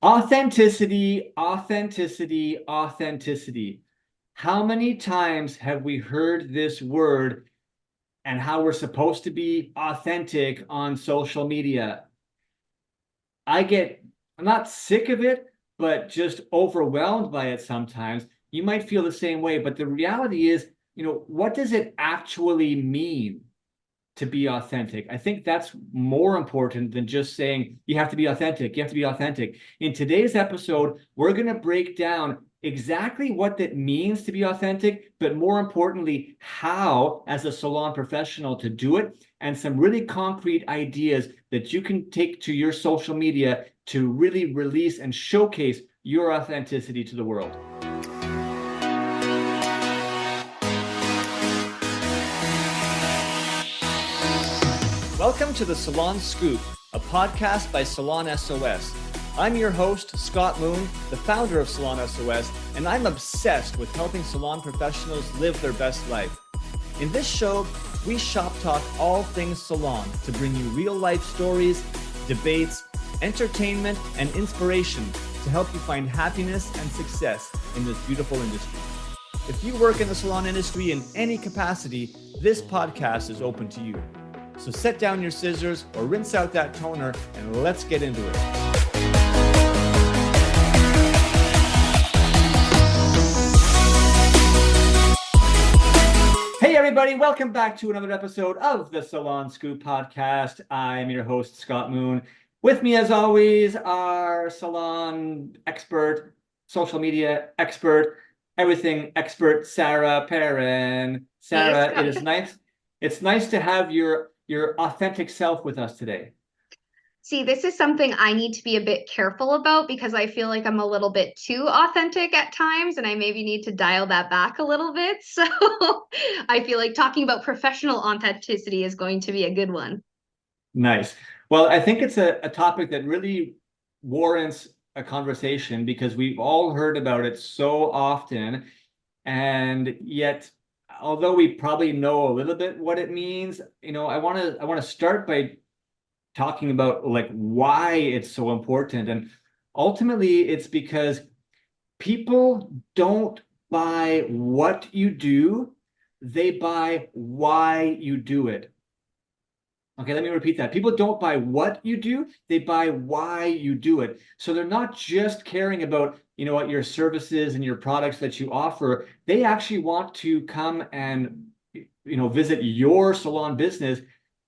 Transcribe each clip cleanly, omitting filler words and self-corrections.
Authenticity, authenticity, authenticity. How many times have we heard this word and how we're supposed to be authentic on social media? I get, I'm not sick of it, but just overwhelmed by it sometimes. You might feel the same way, but the reality is, what does it actually mean to be authentic? I think that's more important than just saying you have to be authentic. You have to be authentic. In today's episode, we're going to break down exactly what that means to be authentic, but more importantly, how, as a salon professional, to do it, and some really concrete ideas that you can take to your social media to really release and showcase your authenticity to the world. Welcome to the Salon Scoop, a podcast by Salon S.O.S. I'm your host, Scott Moon, the founder of Salon S.O.S., and I'm obsessed with helping salon professionals live their best life. In this show, we shop talk all things salon to bring you real-life stories, debates, entertainment, and inspiration to help you find happiness and success in this beautiful industry. If you work in the salon industry in any capacity, this podcast is open to you. So set down your scissors or rinse out that toner and let's get into it. Hey everybody, welcome back to another episode of the Salon Scoop podcast. I'm your host, Scott Moon. With me as always, our salon expert, social media expert, everything expert, Sarah Perrin. Sarah, it is nice. It's nice to have your authentic self with us today. See, this is something I need to be a bit careful about because I feel like I'm a little bit too authentic at times and I maybe need to dial that back a little bit. So I feel like talking about professional authenticity is going to be a good one. Nice. Well, I think it's a topic that really warrants a conversation because we've all heard about it so often. And yet, although we probably know a little bit what it means, I want to start by talking about like why it's so important. And ultimately, it's because people don't buy what you do, they buy why you do it. Okay, let me repeat that. People don't buy what you do, they buy why you do it. So they're not just caring about, what your services and your products that you offer. They actually want to come and, visit your salon business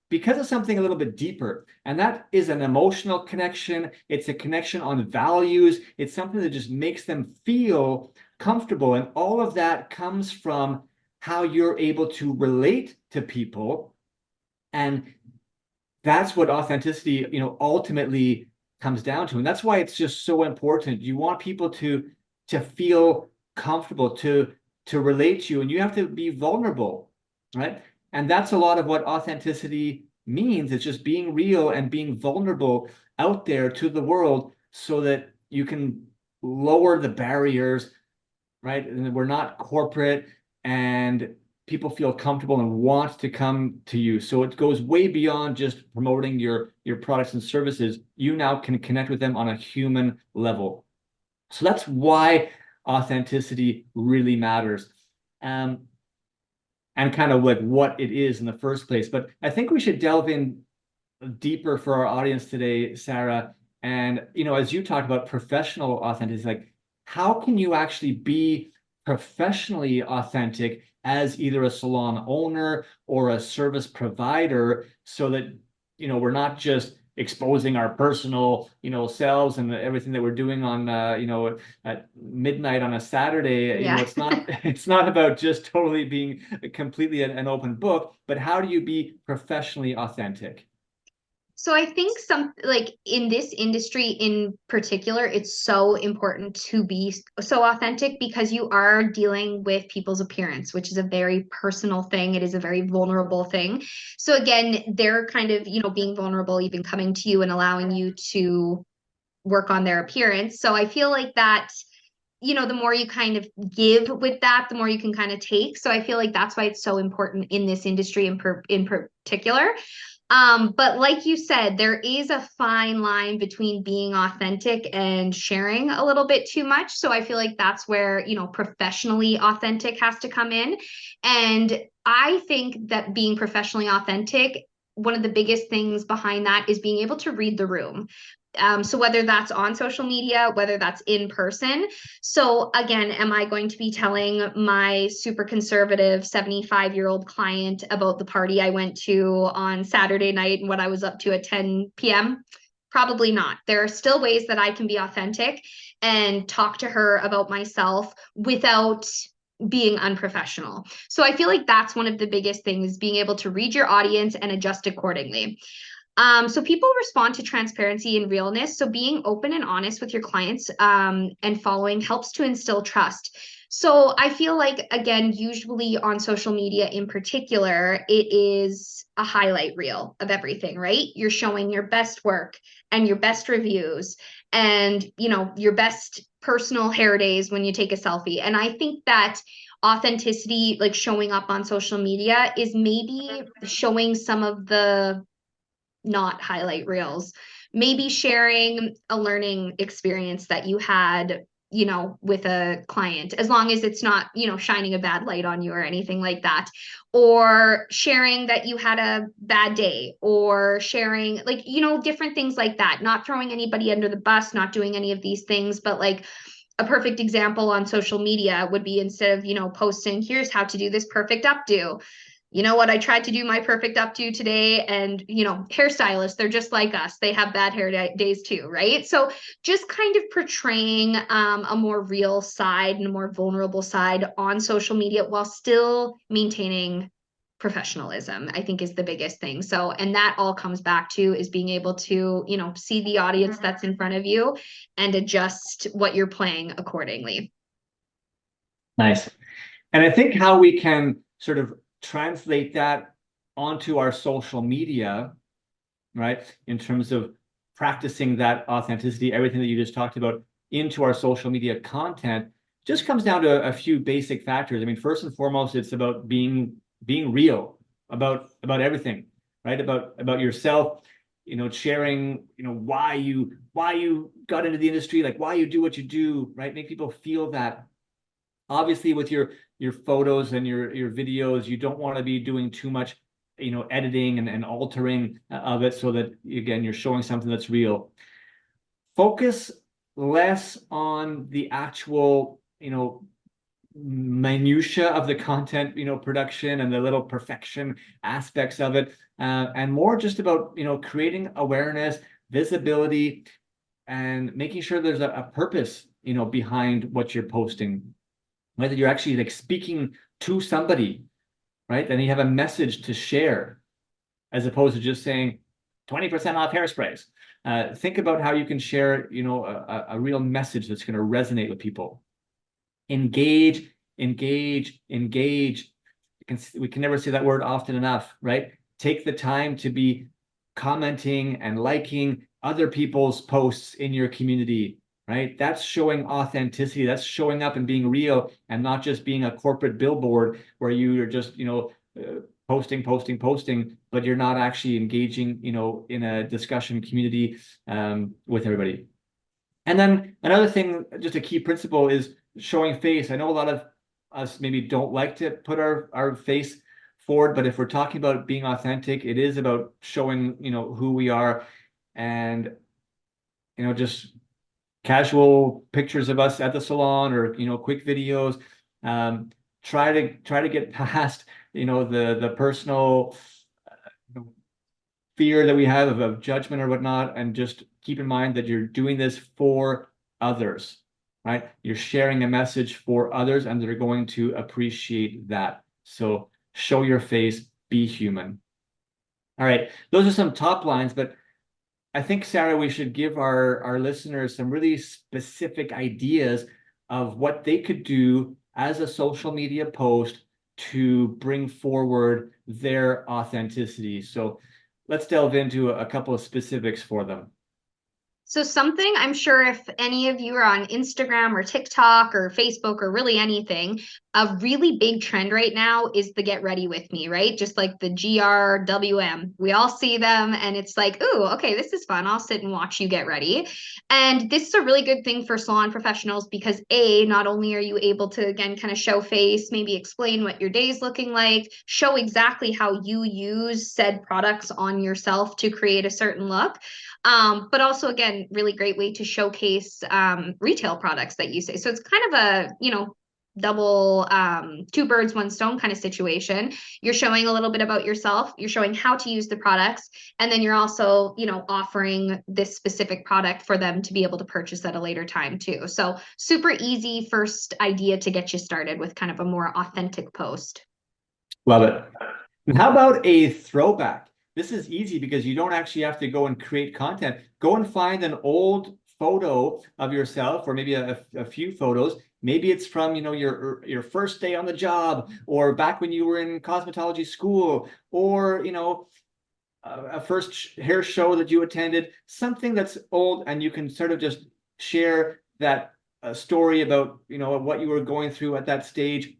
because of something a little bit deeper. And that is an emotional connection. It's a connection on values. It's something that just makes them feel comfortable. And all of that comes from how you're able to relate to people. And that's what authenticity, ultimately comes down to. And that's why it's just so important. You want people to feel comfortable, to relate to you, and you have to be vulnerable, right? And that's a lot of what authenticity means. It's just being real and being vulnerable out there to the world so that you can lower the barriers, right? And we're not corporate and people feel comfortable and want to come to you. So it goes way beyond just promoting your products and services. You now can connect with them on a human level. So that's why authenticity really matters. And kind of like what it is in the first place. But I think we should delve in deeper for our audience today, Sarah. And, as you talked about professional authenticity, like how can you actually be professionally authentic as either a salon owner or a service provider so that, we're not just exposing our personal, selves and everything that we're doing on, at midnight on a Saturday. Yeah. It's not about just totally being completely an open book, but how do you be professionally authentic? So I think some like in this industry in particular, it's so important to be so authentic because you are dealing with people's appearance, which is a very personal thing. It is a very vulnerable thing. So again, they're kind of, being vulnerable, even coming to you and allowing you to work on their appearance. So I feel like that, the more you kind of give with that, the more you can kind of take. So I feel like that's why it's so important in this industry in particular. But like you said, there is a fine line between being authentic and sharing a little bit too much. So I feel like that's where, professionally authentic has to come in. And I think that being professionally authentic, one of the biggest things behind that is being able to read the room. So whether that's on social media, whether that's in person. So again, am I going to be telling my super conservative 75-year-old client about the party I went to on Saturday night and what I was up to at 10 p.m.? Probably not. There are still ways that I can be authentic and talk to her about myself without being unprofessional. So I feel like that's one of the biggest things, being able to read your audience and adjust accordingly. So people respond to transparency and realness. So being open and honest with your clients and following helps to instill trust. So I feel like, again, usually on social media in particular, it is a highlight reel of everything, right? You're showing your best work and your best reviews and, your best personal hair days when you take a selfie. And I think that authenticity, like showing up on social media, is maybe showing some of the not highlight reels, maybe sharing a learning experience that you had, with a client, as long as it's not, shining a bad light on you or anything like that, or sharing that you had a bad day, or sharing, like, different things like that, not throwing anybody under the bus, not doing any of these things, but like a perfect example on social media would be, instead of, posting, here's how to do this perfect updo, you know what, I tried to do my perfect updo today, and hairstylists, they're just like us, they have bad hair days too, right? So just kind of portraying a more real side and a more vulnerable side on social media while still maintaining professionalism, I think, is the biggest thing. So, and that all comes back to is being able to, see the audience that's in front of you and adjust what you're playing accordingly. Nice. And I think how we can sort of translate that onto our social media, right? In terms of practicing that authenticity, everything that you just talked about into our social media content, just comes down to a few basic factors. I mean, first and foremost, it's about being real about everything, right? About yourself, sharing, why you got into the industry, like why you do what you do, right? Make people feel that. Obviously, with your photos and your videos, you don't want to be doing too much, editing and altering of it, so that again, you're showing something that's real. Focus less on the actual, minutia of the content, production and the little perfection aspects of it, and more just about, creating awareness, visibility, and making sure there's a purpose, behind what you're posting, whether you're actually like speaking to somebody, right? Then you have a message to share, as opposed to just saying 20% off hairsprays. Think about how you can share, a real message that's going to resonate with people. Engage, engage, engage. We can never say that word often enough, right? Take the time to be commenting and liking other people's posts in your community, right? That's showing authenticity. That's showing up and being real, and not just being a corporate billboard where you are just, posting, posting, posting, but you're not actually engaging, in a discussion community with everybody. And then another thing, just a key principle, is showing face. I know a lot of us maybe don't like to put our face forward, but if we're talking about being authentic, it is about showing, who we are, and, just casual pictures of us at the salon, or, quick videos. Try to get past, the personal fear that we have of judgment or whatnot, and just keep in mind that you're doing this for others, right? You're sharing a message for others, and they're going to appreciate that. So show your face, be human. All right, those are some top lines, but I think, Sarah, we should give our listeners some really specific ideas of what they could do as a social media post to bring forward their authenticity. So let's delve into a couple of specifics for them. So something I'm sure if any of you are on Instagram or TikTok or Facebook or really anything, a really big trend right now is the get ready with me, right? Just like the GRWM. We all see them and it's like, ooh, okay, this is fun. I'll sit and watch you get ready. And this is a really good thing for salon professionals because A, not only are you able to again kind of show face, maybe explain what your day's looking like, show exactly how you use said products on yourself to create a certain look. But also again, really great way to showcase retail products that you say. So it's kind of a, double two birds, one stone kind of situation. You're showing a little bit about yourself, you're showing how to use the products, and then you're also, offering this specific product for them to be able to purchase at a later time too. So super easy first idea to get you started with kind of a more authentic post. Love it. And how about a throwback? This is easy because you don't actually have to go and create content. Go and find an old photo of yourself, or maybe a few photos. Maybe it's from, your first day on the job, or back when you were in cosmetology school, or, a first hair show that you attended, something that's old, and you can sort of just share that story about, what you were going through at that stage,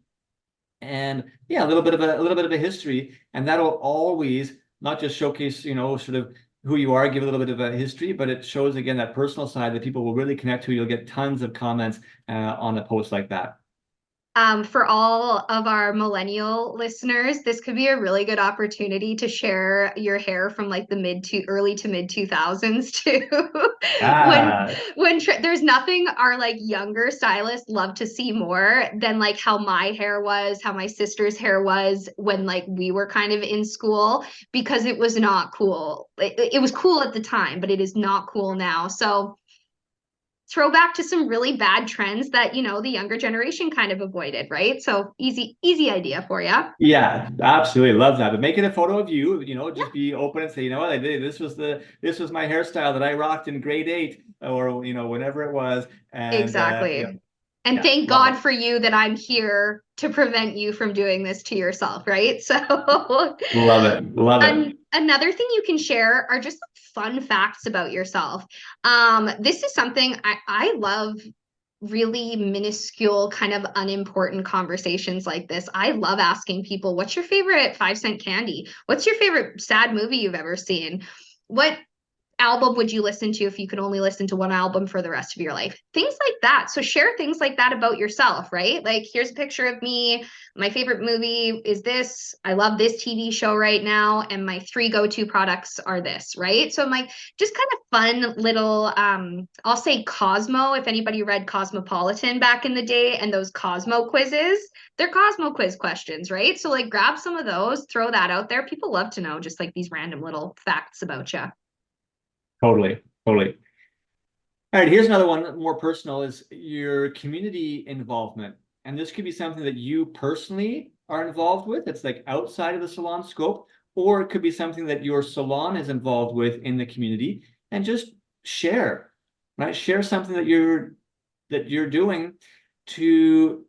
and yeah, a little bit of a history, and that'll always not just showcase, sort of who you are, give a little bit of a history, but it shows again that personal side that people will really connect to. You'll get tons of comments on a post like that. For all of our millennial listeners, this could be a really good opportunity to share your hair from like the mid to early to mid 2000s too. when Ah, there's nothing our like younger stylists love to see more than like how my hair was, how my sister's hair was when like we were kind of in school, because it was not cool. It was cool at the time, but it is not cool now. So throwback to some really bad trends that the younger generation kind of avoided, right? So easy idea for you. Yeah. yeah, absolutely love that. But make it a photo of you, just be open and say, what I did. This was my hairstyle that I rocked in grade 8, or whenever it was. And yeah, Exactly. And yeah, thank love God it. for you that I'm here to prevent you from doing this to yourself, right? So Love it. Love it. another thing you can share are just fun facts about yourself. This is something I love, really minuscule, kind of unimportant conversations like this. I love asking people, what's your favorite 5-cent candy? What's your favorite sad movie you've ever seen? What album would you listen to if you could only listen to one album for the rest of your life? Things like that. So share things like that about yourself, right? Like, here's a picture of me. My favorite movie is this. I love this TV show right now. And my 3 go-to products are this, right? So I'm like, just kind of fun little, I'll say Cosmo, if anybody read Cosmopolitan back in the day, and those Cosmo quizzes, they're Cosmo quiz questions, right? So like grab some of those, throw that out there. People love to know just like these random little facts about you. Totally. Totally. All right, here's another one more personal, is your community involvement. And this could be something that you personally are involved with. It's like outside of the salon scope, or it could be something that your salon is involved with in the community, and just share, right? Share something that you're doing to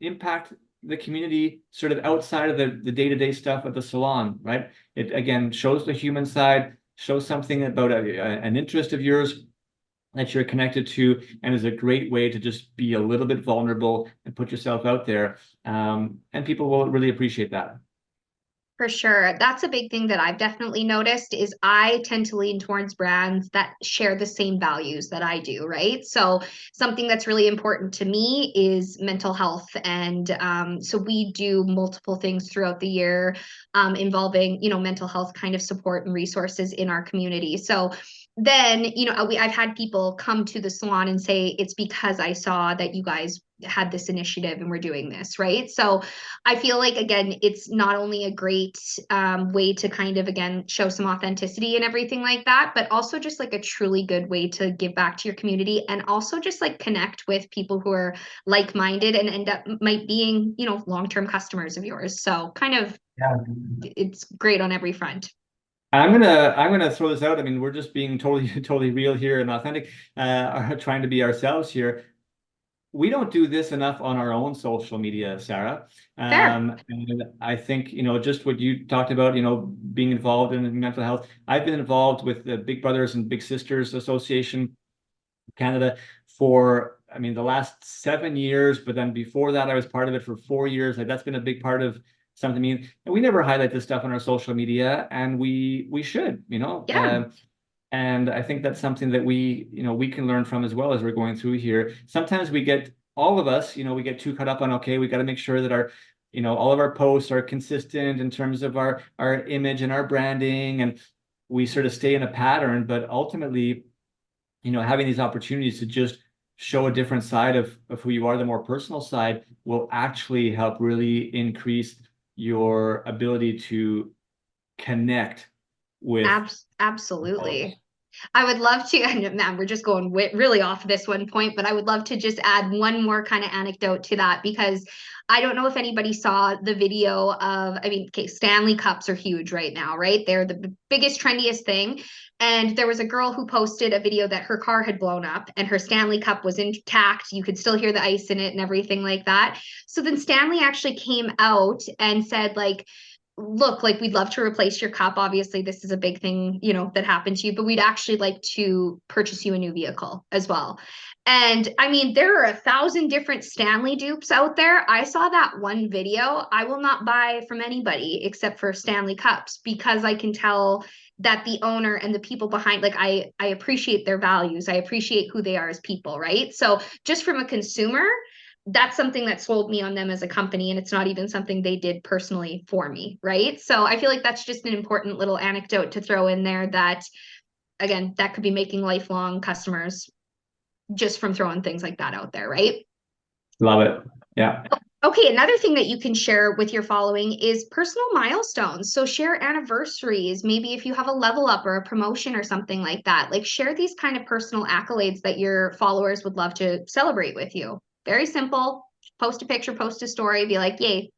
impact the community sort of outside of the day-to-day stuff at the salon, right? It again shows the human side, shows something about an interest of yours that you're connected to, and is a great way to just be a little bit vulnerable and put yourself out there. And people will really appreciate that. For sure. That's a big thing that I've definitely noticed is I tend to lean towards brands that share the same values that I do, right? So something that's really important to me is mental health. And so we do multiple things throughout the year involving, mental health kind of support and resources in our community. So then, I've had people come to the salon and say, it's because I saw that you guys had this initiative and we're doing this, right? So I feel like, again, it's not only a great way to kind of, again, show some authenticity and everything like that, but also just like a truly good way to give back to your community, and also just like connect with people who are like-minded and end up might being, long-term customers of yours. So kind of, Yeah. it's great on every front. I'm gonna throw this out. I mean, we're just being totally totally real here and authentic, trying to be ourselves here. we don't do this enough on our own social media, Sarah. Fair. And I think, just what you talked about, being involved in mental health. I've been involved with the Big Brothers and Big Sisters Association Canada for, I mean, the last 7 years, but then before that, I was part of it for 4 years. Like that's been a big part of something. I mean, and we never highlight this stuff on our social media, and we should, Yeah. and I think that's something that we can learn from as well as we're going through here. Sometimes we get all of us, we get too caught up on, okay, we got to make sure that all of our posts are consistent in terms of our image and our branding, and we sort of stay in a pattern. But ultimately, having these opportunities to just show a different side of who you are, the more personal side, will actually help really increase your ability to connect with followers. Absolutely. I would love to, and man, we're just going really off this one point, but I would love to just add one more kind of anecdote to that because I don't know if anybody saw the video of, I mean, okay, Stanley Cups are huge right now, right? They're the biggest, trendiest thing. And there was a girl who posted a video that her car had blown up and her Stanley Cup was intact. You could still hear the ice in it and everything like that. So then Stanley actually came out and said, like, look, like we'd love to replace your cup. Obviously, this is a big thing, that happened to you, but we'd actually like to purchase you a new vehicle as well. And I mean, there are 1,000 different Stanley dupes out there. I saw that one video. I will not buy from anybody except for Stanley Cups because I can tell that the owner and the people behind, like I appreciate their values. I appreciate who they are as people, right? So just from a consumer, that's something that sold me on them as a company, and it's not even something they did personally for me, right? So I feel like that's just an important little anecdote to throw in there that, again, that could be making lifelong customers just from throwing things like that out there, right? Love it. Yeah. Okay, another thing that you can share with your following is personal milestones. So share anniversaries, maybe if you have a level up or a promotion or something like that. Like share these kind of personal accolades that your followers would love to celebrate with you. Very simple. Post a picture, post a story, be like, yay,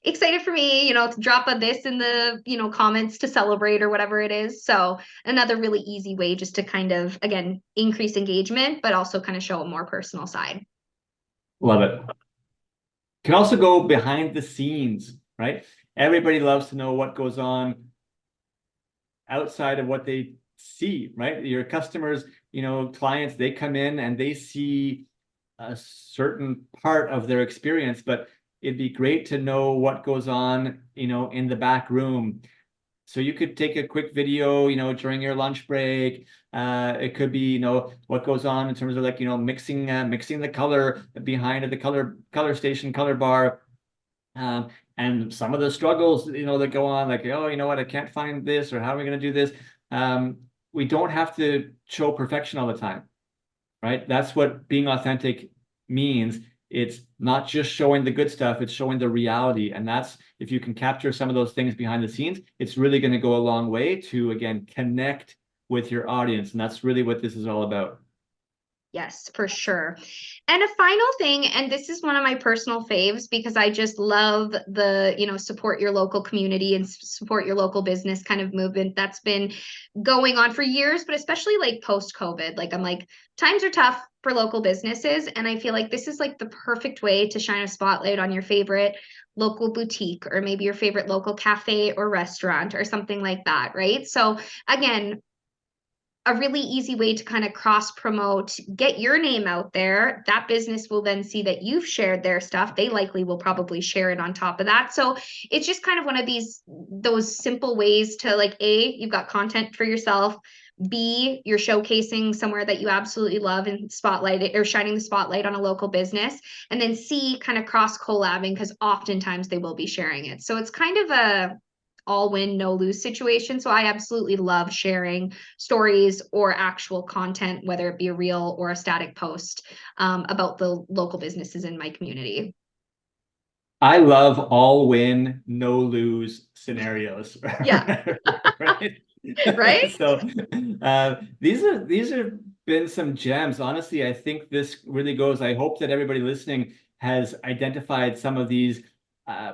excited for me, drop a this in the, comments to celebrate or whatever it is. So another really easy way just to kind of, again, increase engagement, but also kind of show a more personal side. Love it. Can also go behind the scenes, right? Everybody loves to know what goes on outside of what they see, right? Your customers, clients, they come in and they see a certain part of their experience, but it'd be great to know what goes on, in the back room. So you could take a quick video, during your lunch break. It could be, what goes on in terms of like, mixing the color behind the color station, color bar. Um, and some of the struggles, that go on, like, oh, you know what, I can't find this, or how are we going to do this? We don't have to show perfection all the time, right? That's what being authentic means. It's not just showing the good stuff, it's showing the reality. And that's, if you can capture some of those things behind the scenes, it's really going to go a long way to, again, connect with your audience. And that's really what this is all about. Yes, for sure. And a final thing, and this is one of my personal faves because I just love the, support your local community and support your local business kind of movement that's been going on for years, but especially like post COVID. Like, I'm like, times are tough for local businesses. And I feel like this is like the perfect way to shine a spotlight on your favorite local boutique or maybe your favorite local cafe or restaurant or something like that. Right. So, again, a really easy way to kind of cross promote, get your name out there. That business will then see that you've shared their stuff. They likely will probably share it on top of that. So it's just kind of one of those simple ways to, like, A, you've got content for yourself. B, you're showcasing somewhere that you absolutely love and spotlight it or shining the spotlight on a local business. And then C, kind of cross collabing because oftentimes they will be sharing it. So it's kind of a all win, no lose situation. So I absolutely love sharing stories or actual content, whether it be a reel or a static post, about the local businesses in my community. I love all win, no lose scenarios. Yeah. Right. Right. So these have been some gems. Honestly, I think this really goes. I hope that everybody listening has identified some of these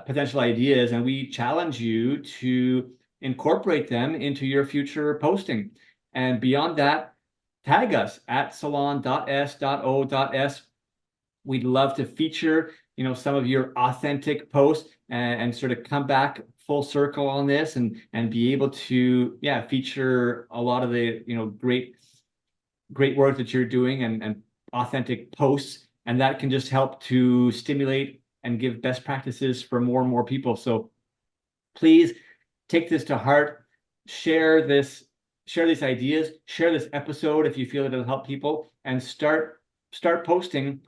potential ideas, and we challenge you to incorporate them into your future posting. And beyond that, tag us at salon.s.o.s We'd love to feature, some of your authentic posts and sort of come back full circle on this and be able to, feature a lot of the, great work that you're doing and authentic posts. And that can just help to stimulate and give best practices for more and more people. So please take this to heart, share these ideas, share this episode if you feel it'll help people, and start posting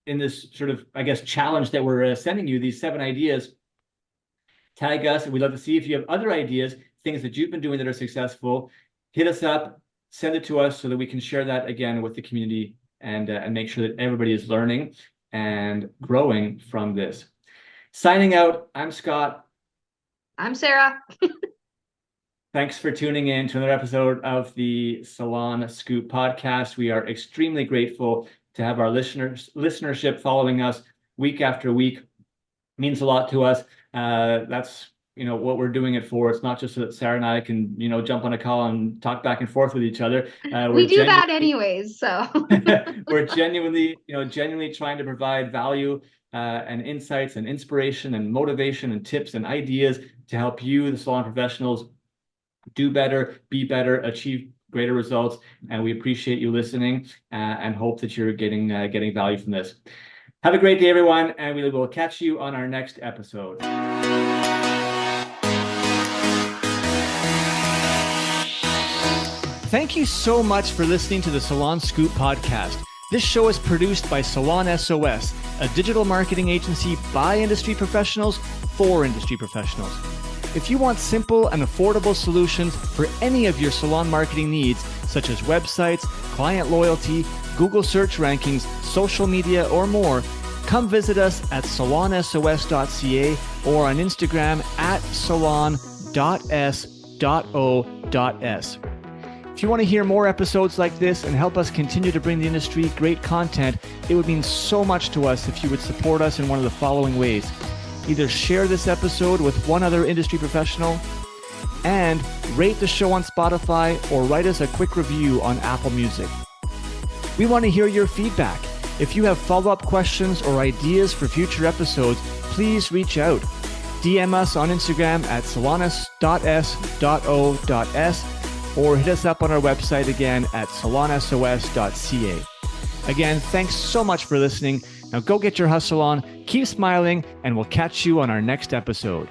in this sort of, I guess, challenge that we're sending you, these 7 ideas. Tag us, and we'd love to see if you have other ideas, things that you've been doing that are successful. Hit us up, send it to us so that we can share that again with the community and make sure that everybody is learning and growing from this. Signing out, I'm Scott. I'm Sarah. Thanks for tuning in to another episode of the Salon Scoop podcast. We are extremely grateful to have our listenership following us week after week. It means a lot to us. That's what we're doing it for. It's not just so that Sarah and I can jump on a call and talk back and forth with each other. We do that anyways, so we're genuinely trying to provide value and insights and inspiration and motivation and tips and ideas to help you, the salon professionals, do better, be better, achieve greater results. And we appreciate you listening and hope that you're getting value from this. Have a great day, everyone, and we will catch you on our next episode. Thank you so much for listening to the Salon Scoop podcast. This show is produced by Salon S.O.S, a digital marketing agency by industry professionals for industry professionals. If you want simple and affordable solutions for any of your salon marketing needs, such as websites, client loyalty, Google search rankings, social media, or more, come visit us at salonsos.ca or on Instagram at salon.s.o.s. If you want to hear more episodes like this and help us continue to bring the industry great content, it would mean so much to us if you would support us in one of the following ways. Either share this episode with one other industry professional and rate the show on Spotify or write us a quick review on Apple Music. We want to hear your feedback. If you have follow-up questions or ideas for future episodes, please reach out. DM us on Instagram at salonus.s.o.s or hit us up on our website again at salonsos.ca. Again, thanks so much for listening. Now go get your hustle on, keep smiling, and we'll catch you on our next episode.